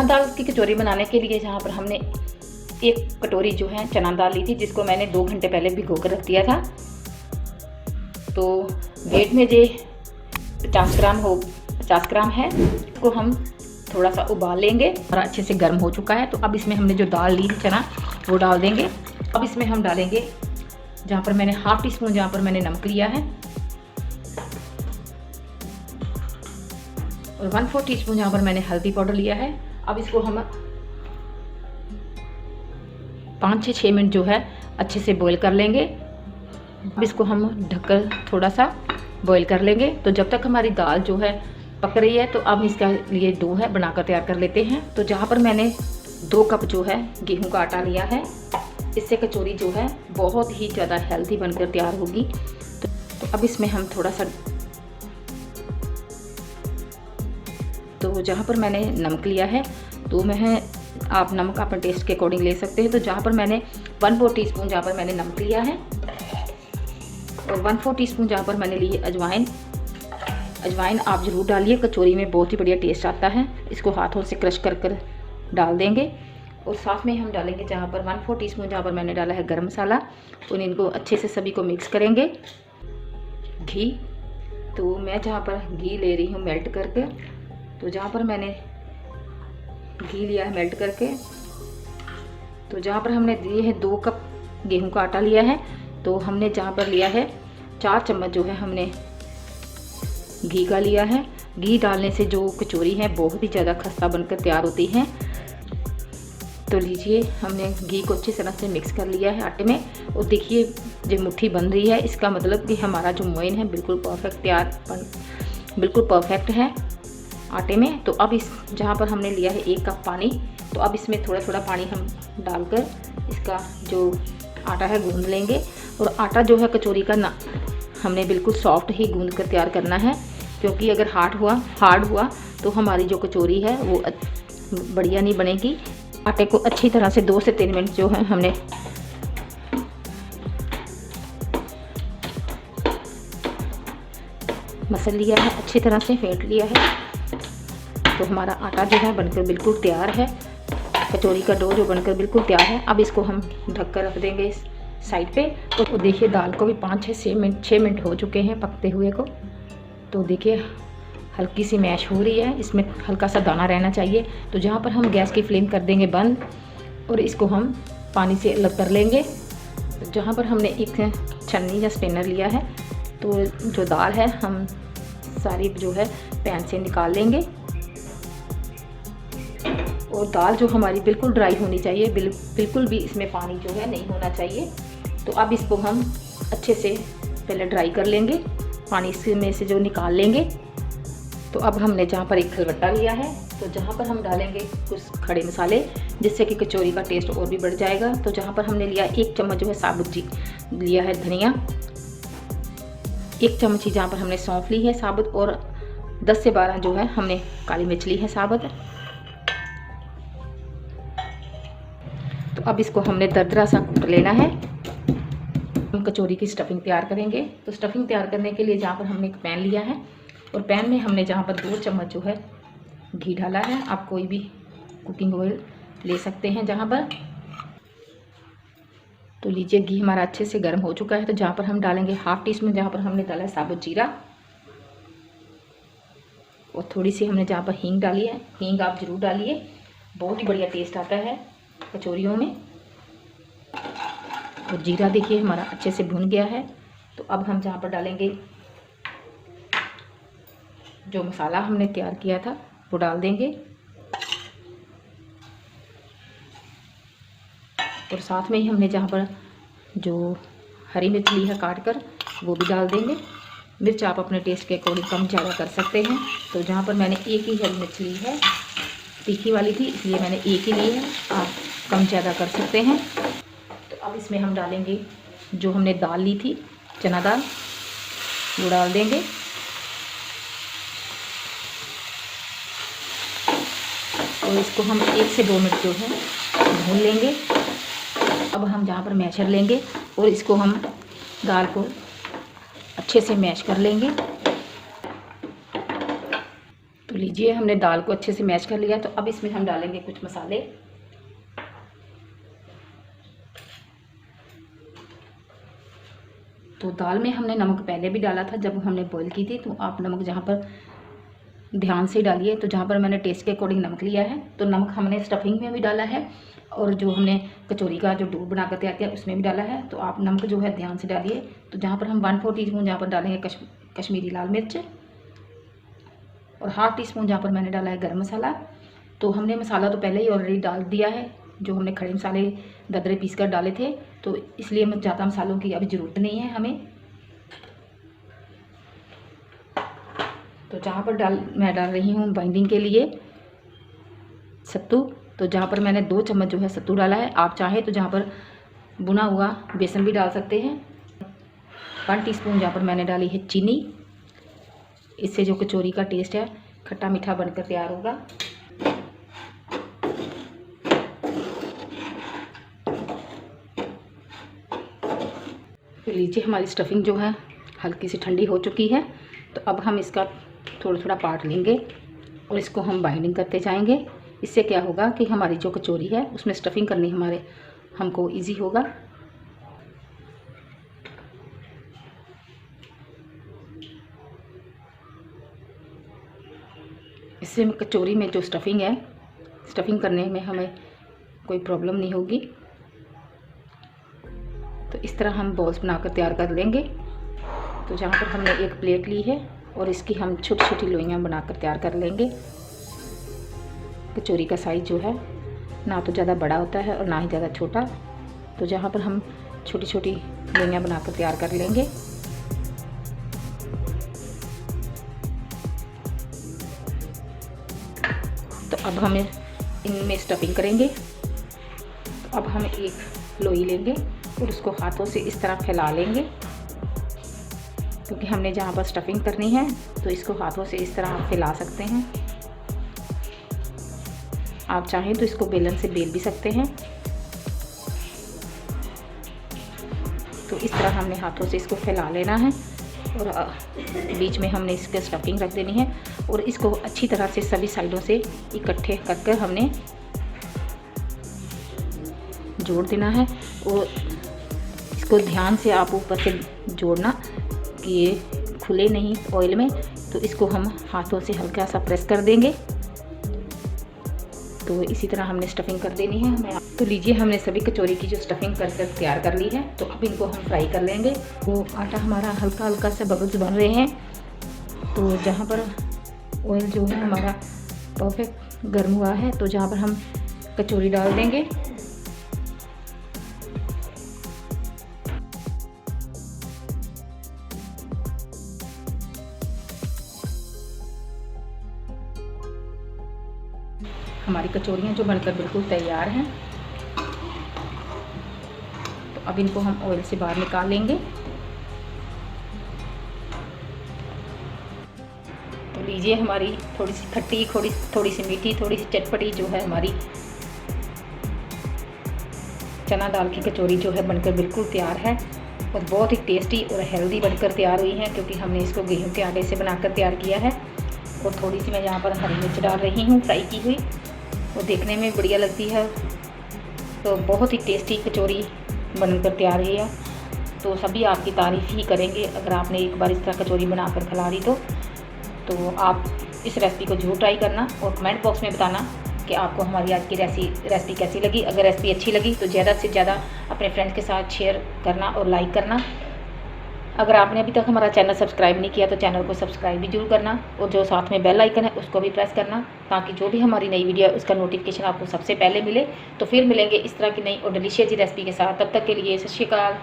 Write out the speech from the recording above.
दाल की कचौरी बनाने के लिए यहाँ पर हमने 1 कटोरी जो है चना दाल ली थी, जिसको मैंने 2 घंटे पहले भिगो कर रख दिया था। तो वेट में ये 50 ग्राम है। इसको हम थोड़ा सा उबाल लेंगे और अच्छे से गर्म हो चुका है। तो अब इसमें हमने जो दाल ली थी चना वो डाल देंगे। अब इसमें हम डालेंगे जहाँ पर मैंने ½ टीस्पून जहाँ पर मैंने नमक लिया है और 1/4 टीस्पून जहाँ पर मैंने हल्दी पाउडर लिया है। अब इसको हम 5 से 6 मिनट जो है अच्छे से बॉईल कर लेंगे। अब इसको हम ढककर थोड़ा सा बॉईल कर लेंगे। तो जब तक हमारी दाल जो है पक रही है तो अब इसका लिए डो है बनाकर तैयार कर लेते हैं। तो जहाँ पर मैंने 2 कप जो है गेहूं का आटा लिया है, इससे कचौरी जो है बहुत ही ज़्यादा हेल्दी बनकर तैयार होगी। तो अब इसमें हम थोड़ा सा, तो जहाँ पर मैंने नमक लिया है तो आप नमक अपने टेस्ट के अकॉर्डिंग ले सकते हैं। तो जहाँ पर मैंने 1/4 टीस्पून जहाँ पर मैंने नमक लिया है और 1/4 टीस्पून जहाँ पर मैंने ली है अजवाइन आप ज़रूर डालिए, कचौरी में बहुत ही बढ़िया टेस्ट आता है। इसको हाथों से क्रश कर डाल देंगे और साथ में हम डालेंगे जहाँ पर 1/4 टीस्पून जहाँ पर मैंने डाला है गरम मसाला। तो इनको अच्छे से सभी को मिक्स करेंगे। घी, तो मैं जहाँ पर घी ले रही हूँ मेल्ट करके, तो जहाँ पर मैंने घी लिया है मेल्ट करके, तो जहाँ पर हमने दिए हैं 2 कप गेहूं का आटा लिया है, तो हमने जहाँ पर लिया है 4 चम्मच जो है हमने घी का लिया है। घी डालने से जो कचौरी है बहुत ही ज़्यादा खस्ता बनकर तैयार होती है। तो लीजिए, हमने घी को अच्छी तरह से मिक्स कर लिया है आटे में और देखिए जो मुट्ठी बन रही है, इसका मतलब कि हमारा जो मोइन है बिल्कुल परफेक्ट है आटे में। तो अब इस जहाँ पर हमने लिया है 1 कप पानी, तो अब इसमें थोड़ा थोड़ा पानी हम डालकर इसका जो आटा है गूंद लेंगे। और आटा जो है कचौरी का ना हमने बिल्कुल सॉफ्ट ही गूंद कर तैयार करना है, क्योंकि अगर हार्ड हुआ तो हमारी जो कचौरी है वो बढ़िया नहीं बनेगी। आटे को अच्छी तरह से 2 से 3 मिनट जो है हमने मसल लिया है, अच्छी तरह से फेंट लिया है। तो हमारा आटा जो है बनकर बिल्कुल तैयार है, कचौरी का डो जो बनकर बिल्कुल तैयार है। अब इसको हम ढक कर रख देंगे इस साइड पे। तो देखिए दाल को भी 5-6 मिनट हो चुके हैं पकते हुए को। तो देखिए हल्की सी मैश हो रही है, इसमें हल्का सा दाना रहना चाहिए। तो जहाँ पर हम गैस की फ्लेम कर देंगे बंद और इसको हम पानी से अलग कर लेंगे। तो जहाँ पर हमने एक छन्नी या स्ट्रेनर लिया है, तो जो दाल है हम सारी जो है पैन से निकाल लेंगे। और दाल जो हमारी बिल्कुल ड्राई होनी चाहिए, बिल्कुल भी इसमें पानी जो है नहीं होना चाहिए। तो अब इसको हम अच्छे से पहले ड्राई कर लेंगे, पानी इसमें से जो निकाल लेंगे। तो अब हमने जहाँ पर एक खलबट्टा लिया है, तो जहाँ पर हम डालेंगे कुछ खड़े मसाले, जिससे कि कचौरी का टेस्ट और भी बढ़ जाएगा। तो जहाँ पर हमने लिया 1 चम्मच जो है साबुत लिया है धनिया, 1 चम्मच ही जहाँ पर हमने सौंफ ली है साबुत, और 10 से 12 जो है हमने काली मिर्च ली है साबुत। तो अब इसको हमने दरदरा सा कूट लेना है। हम कचौरी की स्टफिंग तैयार करेंगे। तो स्टफिंग तैयार करने के लिए जहाँ पर हमने एक पैन लिया है और पैन में हमने जहाँ पर 2 चम्मच जो है घी डाला है। आप कोई भी कुकिंग ऑयल ले सकते हैं जहाँ पर। तो लीजिए घी हमारा अच्छे से गर्म हो चुका है। तो जहाँ पर हम डालेंगे ½ टीस्पून जहाँ पर हमने डाला है साबुत जीरा, और थोड़ी सी हमने जहाँ पर हींग डाली है। हींग आप ज़रूर डालिए, बहुत ही बढ़िया टेस्ट आता है कचौरियों में। और जीरा देखिए हमारा अच्छे से भुन गया है। तो अब हम जहाँ पर डालेंगे जो मसाला हमने तैयार किया था वो डाल देंगे, और साथ में ही हमने जहाँ पर जो हरी मिर्च ली है काट कर वो भी डाल देंगे। मिर्च आप अपने टेस्ट के अकॉर्डिंग कम ज़्यादा कर सकते हैं। तो जहाँ पर मैंने 1 ही हरी मिर्च ली है, तीखी वाली थी इसलिए मैंने 1 ही ली है, आप कम ज़्यादा कर सकते हैं। तो अब इसमें हम डालेंगे जो हमने दाल ली थी चना दाल, वो डाल देंगे। और इसको हम 1 से 2 मिनट जो है भून लेंगे। अब हम जहाँ पर मैशर लेंगे और इसको हम दाल को अच्छे से मैश कर लेंगे। तो लीजिए लीजिए हमने दाल को अच्छे से मैश कर लिया। तो अब इसमें हम डालेंगे कुछ मसाले। तो दाल में हमने नमक पहले भी डाला था जब हमने बॉईल की थी, तो आप नमक जहाँ पर ध्यान से डालिए। तो जहाँ पर मैंने टेस्ट के अकॉर्डिंग नमक लिया है, तो नमक हमने स्टफिंग में भी डाला है और जो हमने कचौरी का जो डो बना कर तैयार किया उसमें भी डाला है। तो आप नमक जो है ध्यान से डालिए। तो जहाँ पर हम 1/4 टीस्पून जहाँ पर डालेंगे कश्मीरी लाल मिर्च और 1/2 टीस्पून जहाँ पर मैंने डाला है गरम मसाला। तो हमने मसाला तो पहले ही ऑलरेडी डाल दिया है, जो हमने खड़े मसाले दरदरे पीस कर डाले थे, तो इसलिए ज़्यादा मसालों की अभी ज़रूरत नहीं है हमें। तो जहाँ पर मैं डाल रही हूँ बाइंडिंग के लिए सत्तू। तो जहाँ पर मैंने 2 चम्मच जो है सत्तू डाला है। आप चाहें तो जहाँ पर भुना हुआ बेसन भी डाल सकते हैं। 1 टीस्पून जहाँ पर मैंने डाली है चीनी। इससे जो कचौरी का टेस्ट है खट्टा मीठा बनकर तैयार होगा। तो लीजिए हमारी स्टफिंग जो है हल्की सी ठंडी हो चुकी है। तो अब हम इसका थोड़ा थोड़ा पार्ट लेंगे और इसको हम बाइंडिंग करते जाएंगे। इससे क्या होगा कि हमारी जो कचौरी है उसमें स्टफिंग करनी हमको इजी होगा। इससे कचौरी में जो स्टफिंग है, स्टफिंग करने में हमें कोई प्रॉब्लम नहीं होगी। तो इस तरह हम बॉल्स बनाकर तैयार कर लेंगे। तो जहाँ पर हमने एक प्लेट ली है और इसकी हम छोटी छोटी लोइयाँ बनाकर तैयार कर लेंगे। कचौरी का साइज़ जो है ना तो ज़्यादा बड़ा होता है और ना ही ज़्यादा छोटा। तो जहाँ पर हम छोटी छोटी लोइयाँ बनाकर तैयार कर लेंगे। तो अब हम इनमें स्टफिंग करेंगे। तो अब हम एक लोई लेंगे और उसको हाथों से इस तरह फैला लेंगे, क्योंकि हमने जहाँ पर स्टफिंग करनी है तो इसको हाथों से इस तरह फैला सकते हैं। आप चाहें तो इसको बेलन से बेल भी सकते हैं। तो इस तरह हमने हाथों से इसको फैला लेना है और बीच में हमने इसके स्टफिंग रख देनी है और इसको अच्छी तरह से सभी साइडों से इकट्ठे कर हमने जोड़ देना है। और इसको ध्यान से आप ऊपर से जोड़ना कि ये खुले नहीं ऑयल में। तो इसको हम हाथों से हल्का सा प्रेस कर देंगे। तो इसी तरह हमने स्टफिंग कर देनी है हमें। तो लीजिए हमने सभी कचौरी की जो स्टफिंग कर तैयार कर ली है। तो अब इनको हम फ्राई कर लेंगे। वो आटा हमारा हल्का हल्का सा बबल्स बन रहे हैं। तो जहाँ पर ऑयल जो है हमारा परफेक्ट गर्म हुआ है, तो जहाँ पर हम कचौरी डाल देंगे। हमारी कचौरियाँ जो बनकर बिल्कुल तैयार हैं। तो अब इनको हम ऑयल से बाहर निकाल लेंगे। तो लीजिए हमारी थोड़ी सी खट्टी, थोड़ी सी मीठी, थोड़ी सी चटपटी जो है हमारी चना दाल की कचौरी जो है बनकर बिल्कुल तैयार है और बहुत ही टेस्टी और हेल्दी बनकर तैयार हुई है, क्योंकि हमने इसको गेहूं के आटे से बनाकर तैयार किया है। और थोड़ी सी मैं यहाँ पर हरी मिर्च डाल रही हूँ फ्राई की हुई, वो देखने में बढ़िया लगती है। तो बहुत ही टेस्टी कचौरी बनकर तैयार हुई है। तो सभी आपकी तारीफ़ ही करेंगे अगर आपने एक बार इस तरह कचौरी बनाकर खिला दी। तो आप इस रेसिपी को जरूर ट्राई करना और कमेंट बॉक्स में बताना कि आपको हमारी आज की रेसिपी कैसी लगी। अगर रेसिपी अच्छी लगी तो ज़्यादा से ज़्यादा अपने फ्रेंड्स के साथ शेयर करना और लाइक करना। अगर आपने अभी तक हमारा चैनल सब्सक्राइब नहीं किया तो चैनल को सब्सक्राइब भी जरूर करना और जो साथ में बेल आइकन है उसको भी प्रेस करना, ताकि जो भी हमारी नई वीडियो है उसका नोटिफिकेशन आपको सबसे पहले मिले। तो फिर मिलेंगे इस तरह की नई और डिलीशियस रेसिपी के साथ। तब तक के लिए सत श्री अकाल।